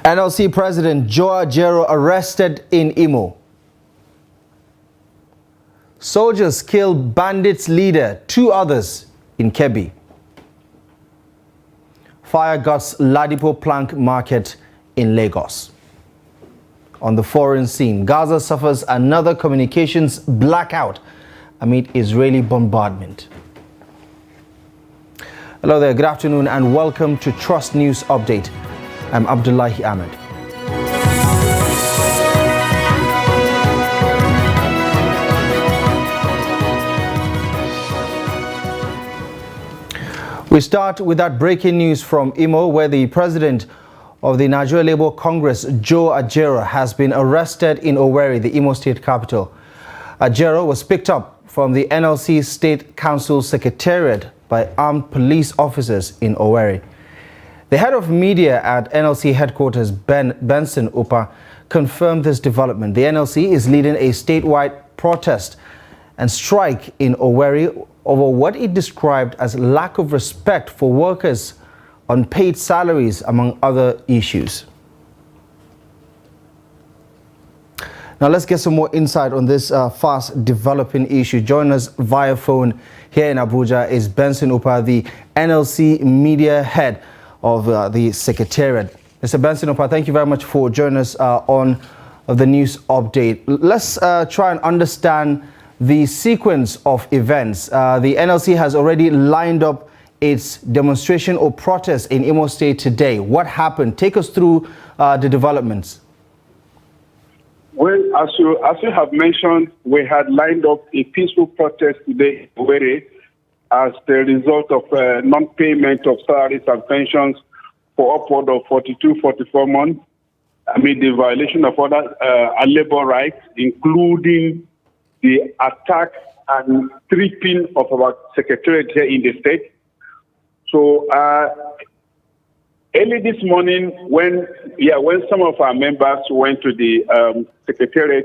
NLC President Joe Ajaero arrested in Imo. Soldiers kill bandits leader, 2 others in Kebbi. Fire guts Ladipo Plank Market in Lagos. On the foreign scene, Gaza suffers another communications blackout amid Israeli bombardment. Hello there, good afternoon and welcome to Trust News Update. I'm Abdullahi Ahmed. We start with that breaking news from Imo, where the president of the Nigeria Labour Congress, Joe Ajaero, has been arrested in Owerri, the Imo State capital. Ajaero was picked up from the NLC State Council Secretariat by armed police officers in Owerri. The head of media at NLC headquarters, Benson Upa, confirmed this development. The NLC is leading a statewide protest and strike in Owerri over what it described as lack of respect for workers on paid salaries, among other issues. Now let's get some more insight on this fast developing issue. Joining us via phone here in Abuja is Benson Upa, the NLC media head of the Secretariat. Mr. Benson Upa, thank you very much for joining us on the news update. Let's try and understand the sequence of events. The NLC has already lined up its demonstration or protest in Imo State today. What happened? Take us through the developments. Well, as you have mentioned, we had lined up a peaceful protest today in Owerri as the result of non-payment of salaries and pensions for upward of 44 months amid the violation of other labor rights, including the attack and stripping of our secretariat here in the state. So early this morning, when some of our members went to the secretariat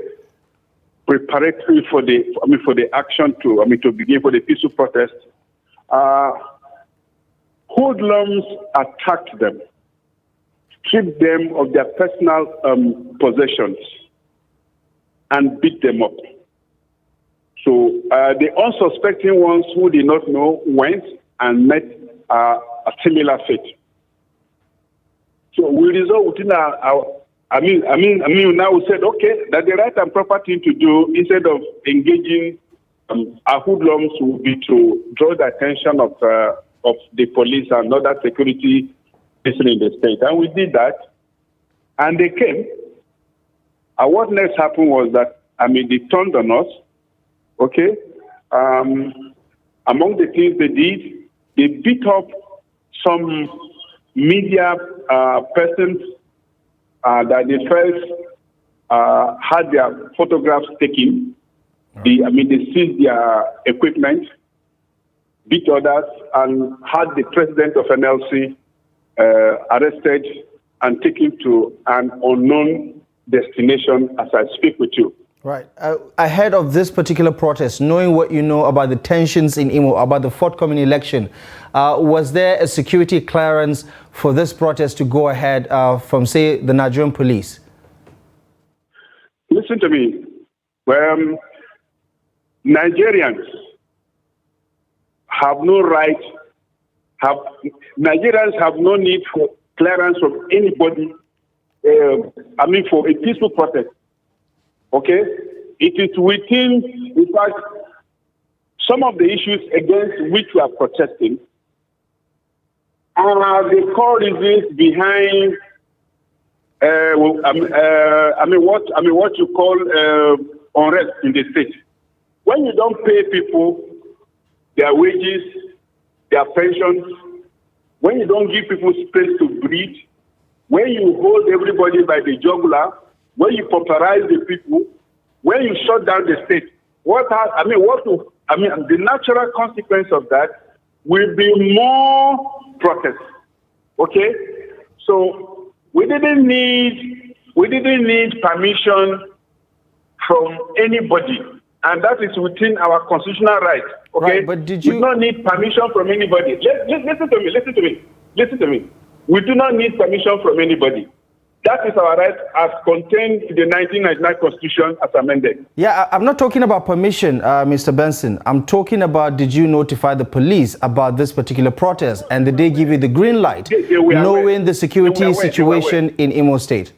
preparatory for the action to begin for the peaceful protest, hoodlums attacked them, stripped them of their personal possessions, and beat them up. So the unsuspecting ones who did not know went and met a similar fate. So we resolved within now we said, okay, that the right and proper thing to do instead of engaging our hoodlums would be to draw the attention of the police and other security people in the state. And we did that. And they came. And what next happened was that, they turned on us. Okay? Among the things they did, they beat up some media persons that they first had their photographs taken. They seized their equipment, beat others, and had the president of NLC arrested and taken to an unknown destination as I speak with you. Right. Ahead of this particular protest, knowing what you know about the tensions in Imo, about the forthcoming election, was there a security clearance for this protest to go ahead from, say, the Nigerian police? Listen to me. Nigerians have no right, Nigerians have no need for clearance from anybody, for a peaceful protest. Okay? It is within, in fact, some of the issues against which we are protesting are the core reasons behind what you call unrest in the state. When you don't pay people their wages, their pensions, when you don't give people space to breathe, when you hold everybody by the jugular, when you pauperize the people, when you shut down the state, the natural consequence of that will be more protests. Okay? So we didn't need permission from anybody, and that is within our constitutional right. Okay? Right, but we do not need permission from anybody. Listen to me. We do not need permission from anybody. That is our right as contained in the 1999 Constitution as amended. Yeah, I'm not talking about permission, Mr. Benson. I'm talking about, did you notify the police about this particular protest, and did they give you the green light, knowing the security situation in Imo State?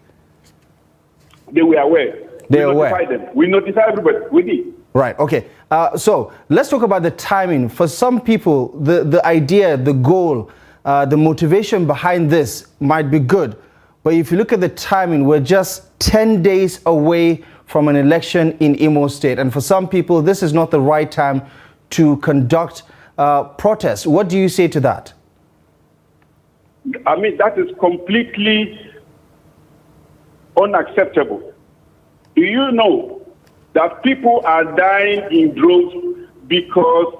They were aware. They were aware. Notified them. We notified everybody. We did. Right, okay. So let's talk about the timing. For some people, the idea, the goal, the motivation behind this might be good. But if you look at the timing, we're just 10 days away from an election in Imo State. And for some people, this is not the right time to conduct protests. What do you say to that? I mean, that is completely unacceptable. Do you know that people are dying in droves because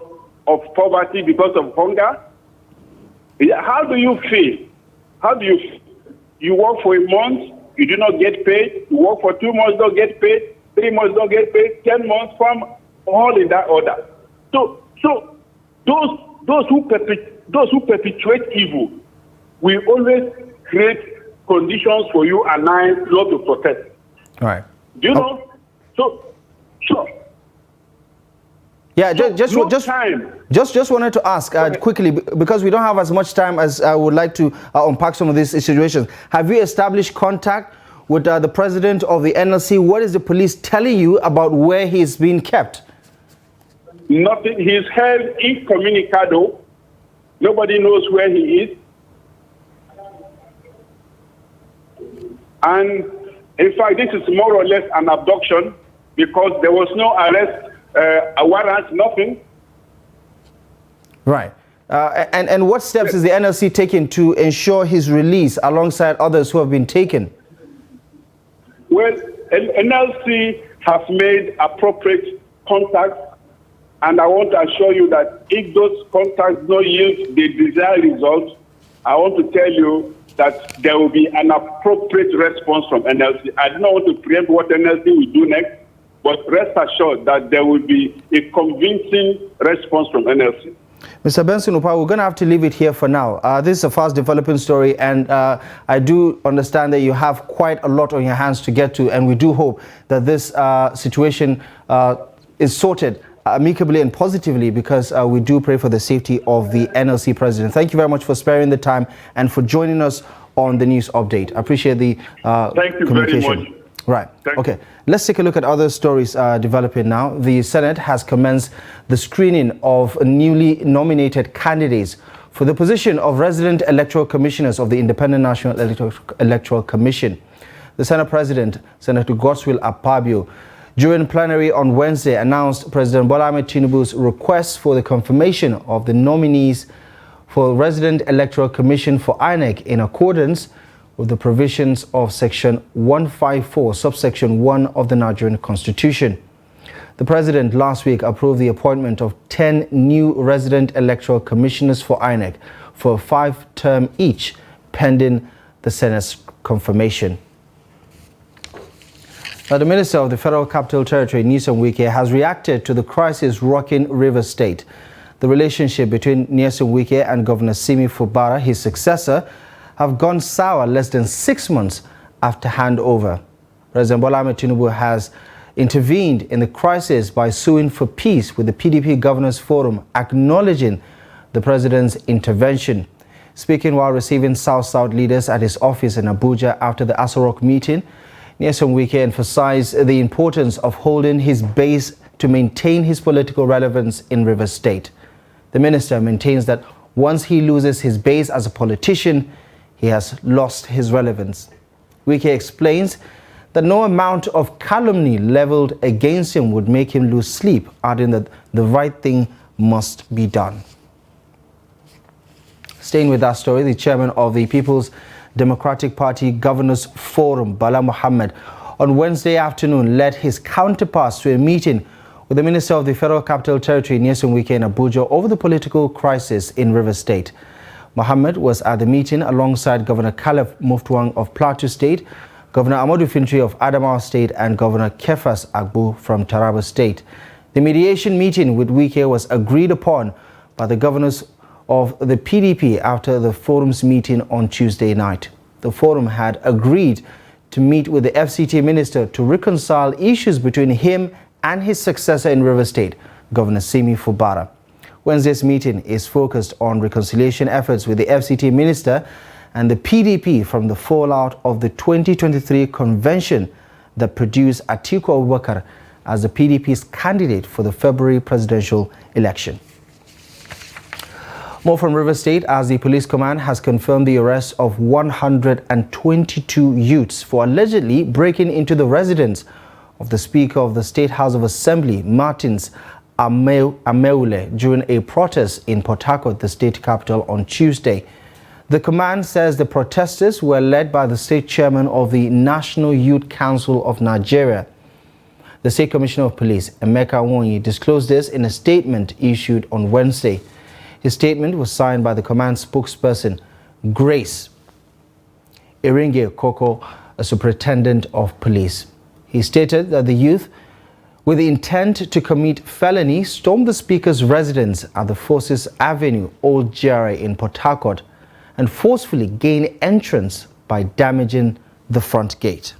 of poverty, because of hunger? How do you feel? How do you feel? You work for a month, you do not get paid. You work for 2 months, don't get paid. 3 months, don't get paid. 10 months, all in that order. So those who perpetuate evil will always create conditions for you and I not to protest. All right. Do you know? So. Yeah, just wanted to ask quickly, because we don't have as much time as I would like to unpack some of these situations. Have you established contact with the president of the NLC? What is the police telling you about where he's being kept? Nothing. He's held incommunicado. Nobody knows where he is. And in fact, this is more or less an abduction because there was no arrest. A warrant, nothing. Right. And what steps is the NLC taking to ensure his release alongside others who have been taken? Well, NLC has made appropriate contacts, and I want to assure you that if those contacts don't yield the desired results, I want to tell you that there will be an appropriate response from NLC. I do not want to preempt what NLC will do next, but rest assured that there will be a convincing response from NLC. Mr. Benson Upa, we're going to have to leave it here for now. This is a fast developing story, and I do understand that you have quite a lot on your hands to get to, and we do hope that this situation is sorted amicably and positively, because we do pray for the safety of the NLC president. Thank you very much for sparing the time and for joining us on the news update. I appreciate the Thank you communication. very much. Right. Okay. Let's take a look at other stories developing now. The Senate has commenced the screening of newly nominated candidates for the position of resident electoral commissioners of the Independent National Electoral Commission. The Senate President, Senator Godswill Akpabio, during plenary on Wednesday, announced President Bola Ahmed Tinubu's request for the confirmation of the nominees for Resident Electoral Commission for INEC in accordance with the provisions of Section 154, subsection 1 of the Nigerian Constitution. The President last week approved the appointment of 10 new resident electoral commissioners for INEC for a 5-term each, pending the Senate's confirmation. Now, the Minister of the Federal Capital Territory, Nyesom Wike, has reacted to the crisis rocking Rivers State. The relationship between Nyesom Wike and Governor Simi Fubara, his successor, have gone sour less than 6 months after handover. President Bola Ahmed Tinubu has intervened in the crisis by suing for peace with the PDP Governors Forum, acknowledging the president's intervention. Speaking while receiving South-South leaders at his office in Abuja after the Aso Rock meeting, Nyesom Wike emphasized the importance of holding his base to maintain his political relevance in Rivers State. The minister maintains that once he loses his base as a politician, he has lost his relevance. Wike explains that no amount of calumny leveled against him would make him lose sleep, adding that the right thing must be done. Staying with that story, the chairman of the People's Democratic Party Governors Forum, Bala Mohammed, on Wednesday afternoon led his counterparts to a meeting with the Minister of the Federal Capital Territory, Nyesom Wike, in Abuja over the political crisis in Rivers State. Mohammed was at the meeting alongside Governor Caleb Muftuang of Plateau State, Governor Amadou Fintri of Adamawa State, and Governor Kefas Agbu from Taraba State. The mediation meeting with Wike was agreed upon by the governors of the PDP after the forum's meeting on Tuesday night. The forum had agreed to meet with the FCT minister to reconcile issues between him and his successor in Rivers State, Governor Simi Fubara. Wednesday's meeting is focused on reconciliation efforts with the FCT minister and the PDP from the fallout of the 2023 convention that produced Atiku Abubakar as the PDP's candidate for the February presidential election. More from Rivers State, as the police command has confirmed the arrest of 122 youths for allegedly breaking into the residence of the Speaker of the State House of Assembly, Martins Ameule, during a protest in Port Harcourt, the state capital, on Tuesday. The command says the protesters were led by the state chairman of the National Youth Council of Nigeria. The State Commissioner of Police, Emeka Nwonyi, disclosed this in a statement issued on Wednesday. His statement was signed by the command spokesperson, Grace Iringe Koko, a superintendent of police. He stated that the youth, with the intent to commit felony, stormed the Speaker's residence at the Forces Avenue, Old GRA in Port Harcourt, and forcefully gained entrance by damaging the front gate.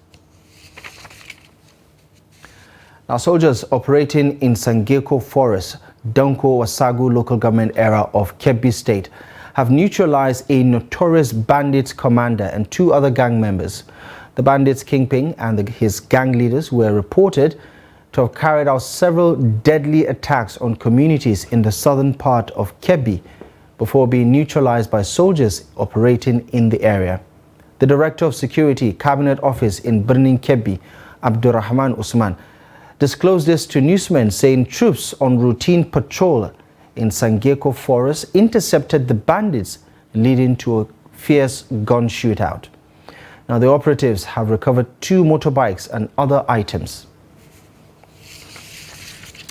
Now, soldiers operating in Sangeko Forest, Donko Wasagu local government area of Kebbi State, have neutralized a notorious bandits commander and 2 other gang members. The bandits kingpin and his gang leaders were reported to have carried out several deadly attacks on communities in the southern part of Kebbi before being neutralized by soldiers operating in the area. The Director of Security Cabinet Office in Birnin Kebbi, Abdurrahman Usman, disclosed this to newsmen, saying troops on routine patrol in Sangeko Forest intercepted the bandits, leading to a fierce gun shootout. Now, the operatives have recovered 2 motorbikes and other items.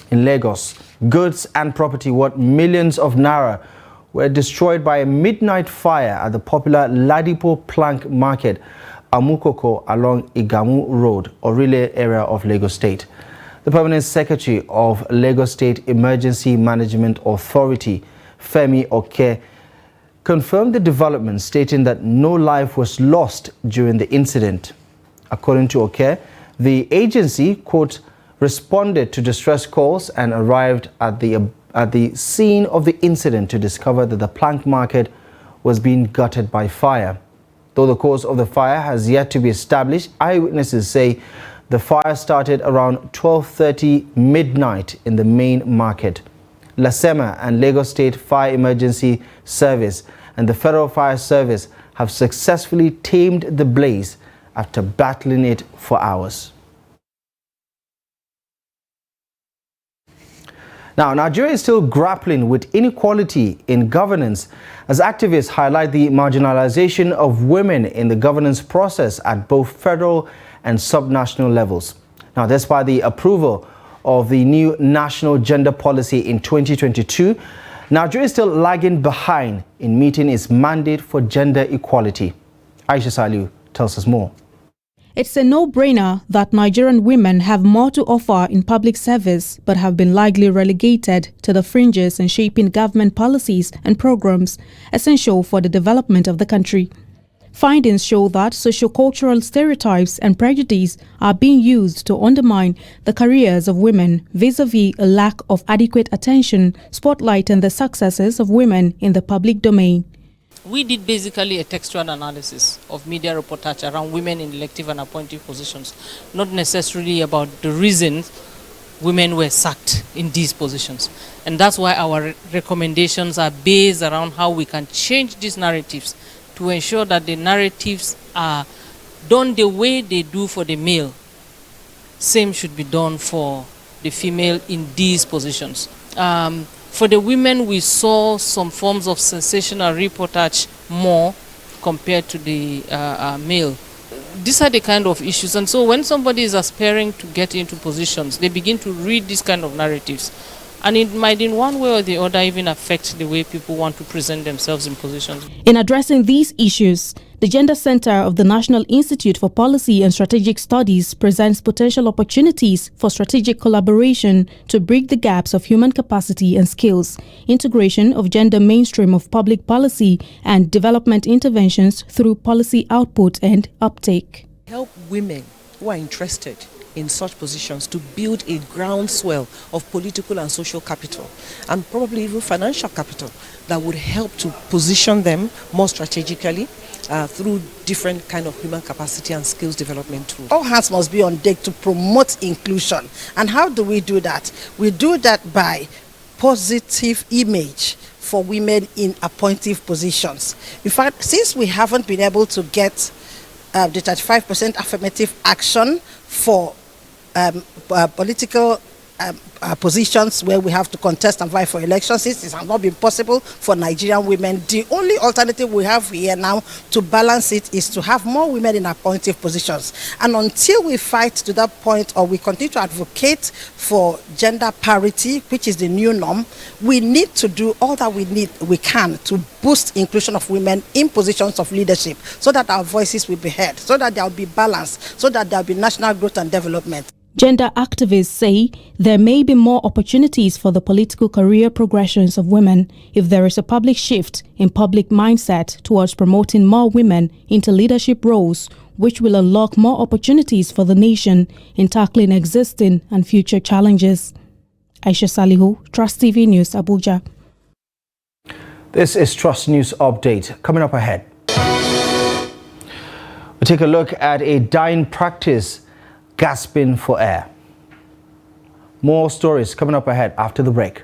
In Lagos, goods and property worth millions of naira were destroyed by a midnight fire at the popular Ladipo Plank Market, Amukoko, along Igamu Road, Orile area of Lagos State. The Permanent Secretary of Lagos State Emergency Management Authority, Femi Oke, confirmed the development, stating that no life was lost during the incident. According to Oke, the agency, quote, responded to distress calls and arrived at the scene of the incident to discover that the plank market was being gutted by fire. Though the cause of the fire has yet to be established, eyewitnesses say the fire started around 12:30 midnight in the main market. Lasema and Lagos State Fire Emergency Service and the Federal Fire Service have successfully tamed the blaze after battling it for hours. Now, Nigeria is still grappling with inequality in governance as activists highlight the marginalization of women in the governance process at both federal and subnational levels. Now, despite the approval of the new national gender policy in 2022, Nigeria is still lagging behind in meeting its mandate for gender equality. Aisha Saliu tells us more. It's a no-brainer that Nigerian women have more to offer in public service but have been largely relegated to the fringes in shaping government policies and programs essential for the development of the country. Findings show that sociocultural stereotypes and prejudice are being used to undermine the careers of women vis-a-vis a lack of adequate attention spotlighting the successes of women in the public domain. We did basically a textual analysis of media reportage around women in elective and appointive positions, not necessarily about the reasons women were sacked in these positions. And that's why our recommendations are based around how we can change these narratives to ensure that the narratives are done the way they do for the male. Same should be done for the female in these positions. For the women, we saw some forms of sensational reportage more compared to the male. These are the kind of issues. And so when somebody is aspiring to get into positions, they begin to read these kind of narratives. And it might in one way or the other even affect the way people want to present themselves in positions. In addressing these issues, the Gender Center of the National Institute for Policy and Strategic Studies presents potential opportunities for strategic collaboration to bridge the gaps of human capacity and skills, integration of gender mainstream of public policy, and development interventions through policy output and uptake. Help women who are interested in such positions to build a groundswell of political and social capital, and probably even financial capital, that would help to position them more strategically through different kind of human capacity and skills development tools. All hands must be on deck to promote inclusion. And how do we do that? We do that by positive image for women in appointive positions. In fact, since we haven't been able to get the 35% affirmative action for political positions where we have to contest and vie for elections, since it has not been possible for Nigerian women, the only alternative we have here now to balance it is to have more women in appointive positions. And until we fight to that point, or we continue to advocate for gender parity, which is the new norm, we need to do all that we can to boost inclusion of women in positions of leadership, so that our voices will be heard, so that there will be balance, so that there will be national growth and development. Gender activists say there may be more opportunities for the political career progressions of women if there is a public shift in public mindset towards promoting more women into leadership roles, which will unlock more opportunities for the nation in tackling existing and future challenges. Aisha Salihu, Trust TV News, Abuja. This is Trust News Update. Coming up ahead, we'll take a look at a dying practice, gasping for air. More stories coming up ahead after the break.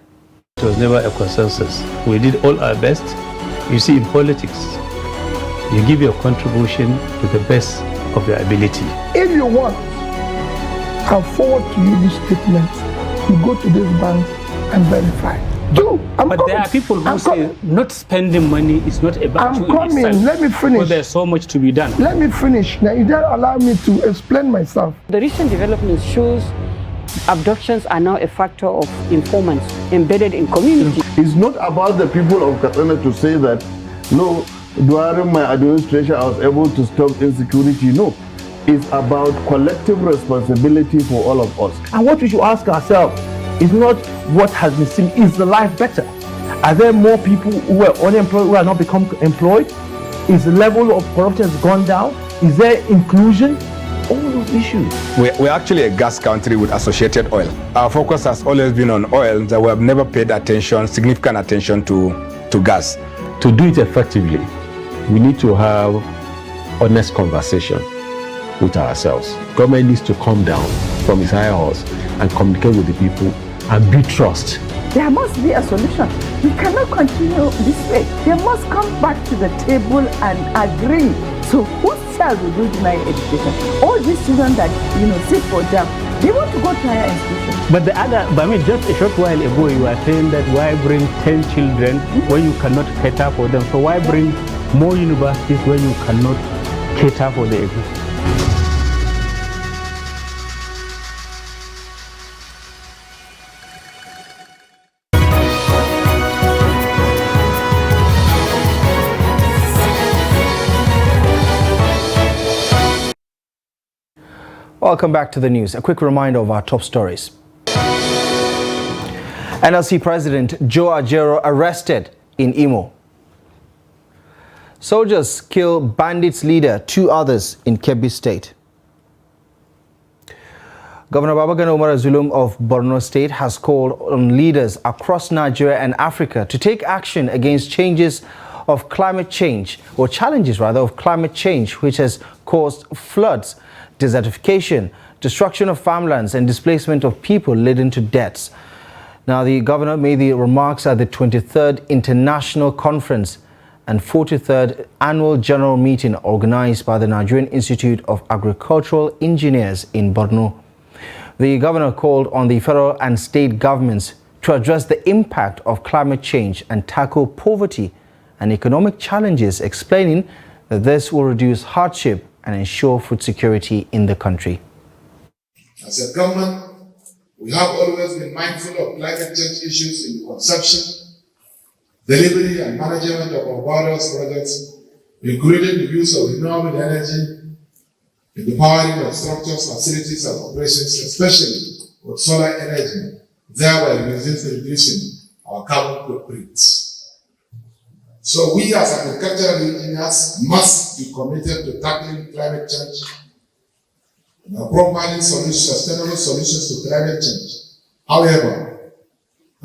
It was never a consensus. We did all our best. You see, in politics, you give your contribution to the best of your ability. If you want, I'll forward to you this statement. You go to this bank and verify. But there are people who say not spending money is not about you. I'm coming. Let me finish. Because there's so much to be done. Let me finish. Now, you don't allow me to explain myself. The recent development shows abductions are now a factor of informants embedded in community. It's not about the people of Katsina to say that, no, during my administration I was able to stop insecurity. No. It's about collective responsibility for all of us. And what we should ask ourselves is not what has been seen, is the life better? Are there more people who are unemployed who are not become employed? Is the level of corruption has gone down? Is there inclusion? All those issues. We're actually a gas country with associated oil. Our focus has always been on oil, that we have never paid attention, significant attention to gas. To do it effectively, we need to have honest conversation with ourselves. Government needs to come down from its high horse and communicate with the people and build trust. There must be a solution. We cannot continue this way. They must come back to the table and agree. So whose child will do deny education? All these children that sit for jam, they want to go to higher institutions. But just a short while ago you were saying that why bring 10 children when you cannot cater for them? So why bring more universities when you cannot cater for the existing? Welcome back to the news. A quick reminder of our top stories. NLC President Joe Ajaero arrested in Imo. Soldiers kill bandits leader, 2 others in Kebbi State. Governor Babagana Umar Zulum of Borno State has called on leaders across Nigeria and Africa to take action against challenges of climate change, which has caused floods, desertification, destruction of farmlands and displacement of people leading to deaths. Now, the governor made the remarks at the 23rd International Conference and 43rd Annual General Meeting organized by the Nigerian Institute of Agricultural Engineers in Borno. The governor called on the federal and state governments to address the impact of climate change and tackle poverty and economic challenges, explaining that this will reduce hardship and ensure food security in the country. As a government, we have always been mindful of climate change issues in the conception, delivery and management of our various projects, including the use of renewable energy in the powering of structures, facilities and operations, especially with solar energy, thereby reducing our carbon footprints. So we as agricultural engineers must be committed to tackling climate change providing sustainable solutions to climate change. However,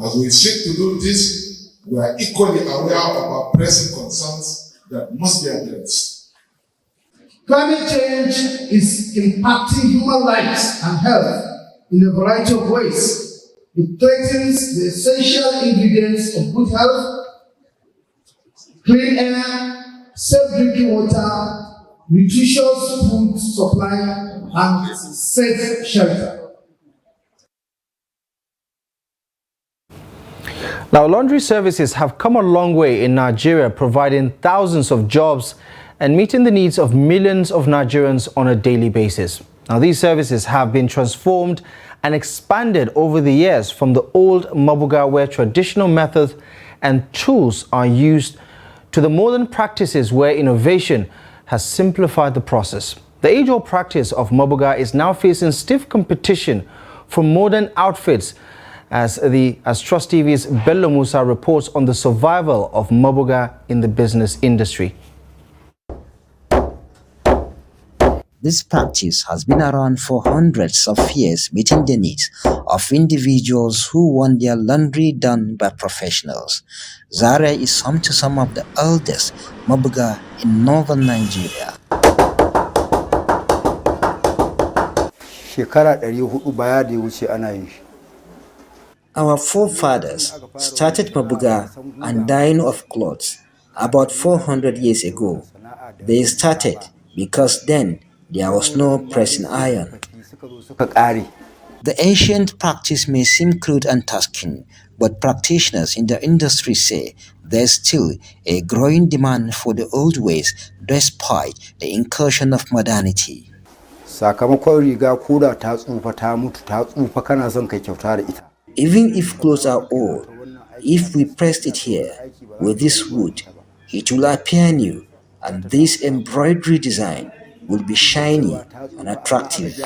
as we seek to do this, we are equally aware of our pressing concerns that must be addressed. Climate change is impacting human lives and health in a variety of ways. It threatens the essential ingredients of good health, clean air, safe drinking water, nutritious food supply, and safe shelter. Now, laundry services have come a long way in Nigeria, providing thousands of jobs and meeting the needs of millions of Nigerians on a daily basis. Now, these services have been transformed and expanded over the years from the old Mabuga, where traditional methods and tools are used, to the modern practices where innovation has simplified the process. The age-old practice of Mabuga is now facing stiff competition from modern outfits, as Trust TV's Bello Musa reports on the survival of Mabuga in the business industry. This practice has been around for hundreds of years, meeting the needs of individuals who want their laundry done by professionals. Zaria is home to some of the oldest Mabuga in northern Nigeria. Our forefathers started Mabuga and dyeing of clothes about 400 years ago. They started because then there was no pressing iron. The ancient practice may seem crude and tasking, but practitioners in the industry say there's still a growing demand for the old ways despite the incursion of modernity. Even if clothes are old, if we pressed it here with this wood, it will appear new, and this embroidery design will be shiny and attractive.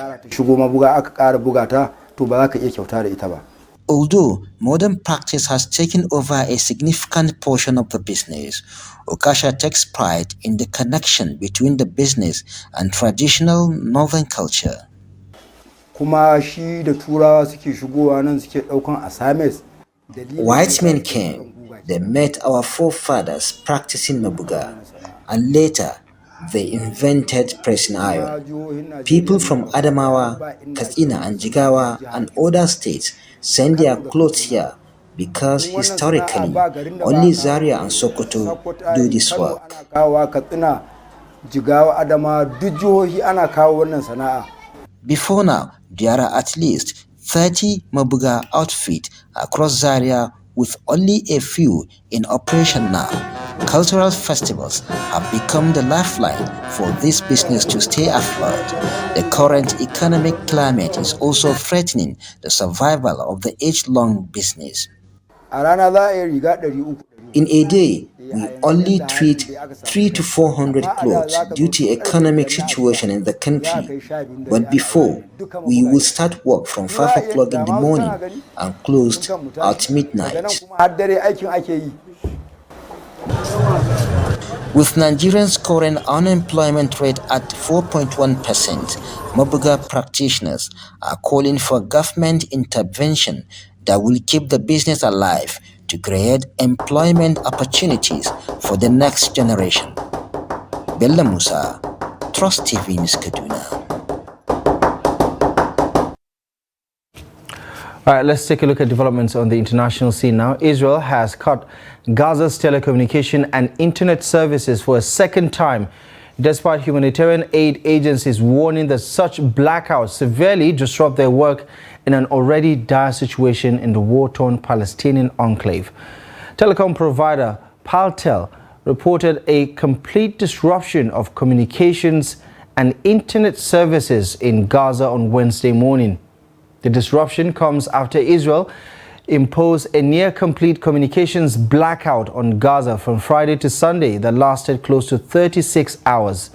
Although modern practice has taken over a significant portion of the business, Okasha takes pride in the connection between the business and traditional northern culture. White men came, they met our forefathers practicing Mabuga, and later they invented pressing iron. People from Adamawa, Katsina and Jigawa and other states send their clothes here because historically only Zaria and Sokoto do this work. Before now, there are at least 30 Mabuga outfits across Zaria, with only a few in operation now. Cultural festivals have become the lifeline for this business to stay afloat. The current economic climate is also threatening the survival of the age-long business. In a day, we only treat 300 to 400 clothes due to economic situation in the country. But before, we would start work from 5 o'clock in the morning and closed at midnight. With Nigeria's current unemployment rate at 4.1%, Mabuga practitioners are calling for government intervention that will keep the business alive to create employment opportunities for the next generation. Bello Musa, Trust TV News, Kaduna. All right, let's take a look at developments on the international scene now. Israel has cut Gaza's telecommunication and internet services for a second time, despite humanitarian aid agencies warning that such blackouts severely disrupt their work in an already dire situation in the war-torn Palestinian enclave. Telecom provider Paltel reported a complete disruption of communications and internet services in Gaza on Wednesday morning. The disruption comes after Israel imposed a near-complete communications blackout on Gaza from Friday to Sunday that lasted close to 36 hours.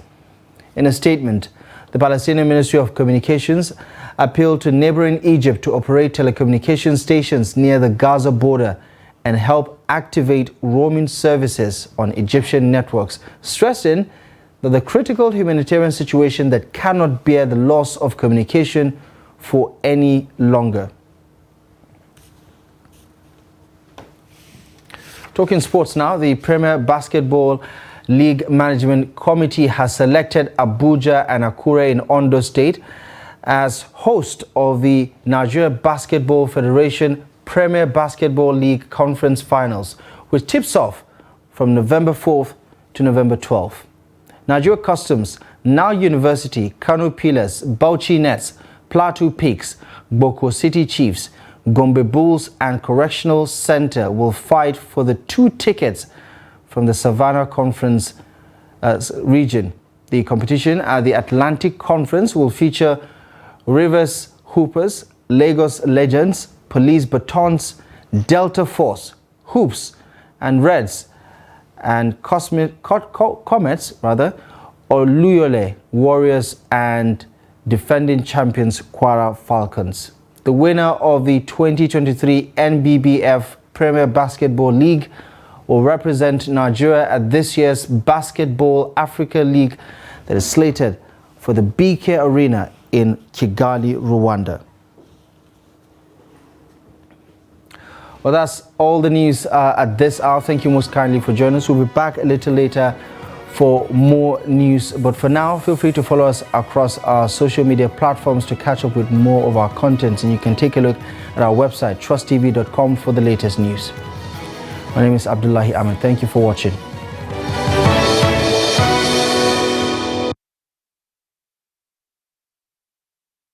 In a statement, the Palestinian Ministry of Communications appealed to neighboring Egypt to operate telecommunication stations near the Gaza border and help activate roaming services on Egyptian networks, stressing that the critical humanitarian situation that cannot bear the loss of communication for any longer. Talking sports now, the Premier Basketball League Management Committee has selected Abuja and Akure in Ondo State as host of the Nigeria Basketball Federation Premier Basketball League Conference Finals, which tips off from November 4th to November 12th. Nigeria Customs, Now University, Kano Pillars, Bauchi Nets, Plateau Peaks, Boko City Chiefs, Gombe Bulls and Correctional Center will fight for the 2 tickets from the Savannah Conference region. The competition at the Atlantic Conference will feature Rivers Hoopers, Lagos Legends, Police Batons, Delta Force, Hoops and Reds, and Comets, Oluyole Warriors and defending champions Kwara Falcons. The winner of the 2023 NBBF Premier Basketball League will represent Nigeria at this year's Basketball Africa League that is slated for the BK Arena in Kigali, Rwanda. Well, that's all the news at this hour. Thank you most kindly for joining us. We'll be back a little later for more news. But for now, feel free to follow us across our social media platforms to catch up with more of our content. And you can take a look at our website, trusttv.com, for the latest news. My name is Abdullahi Ahmed. Thank you for watching.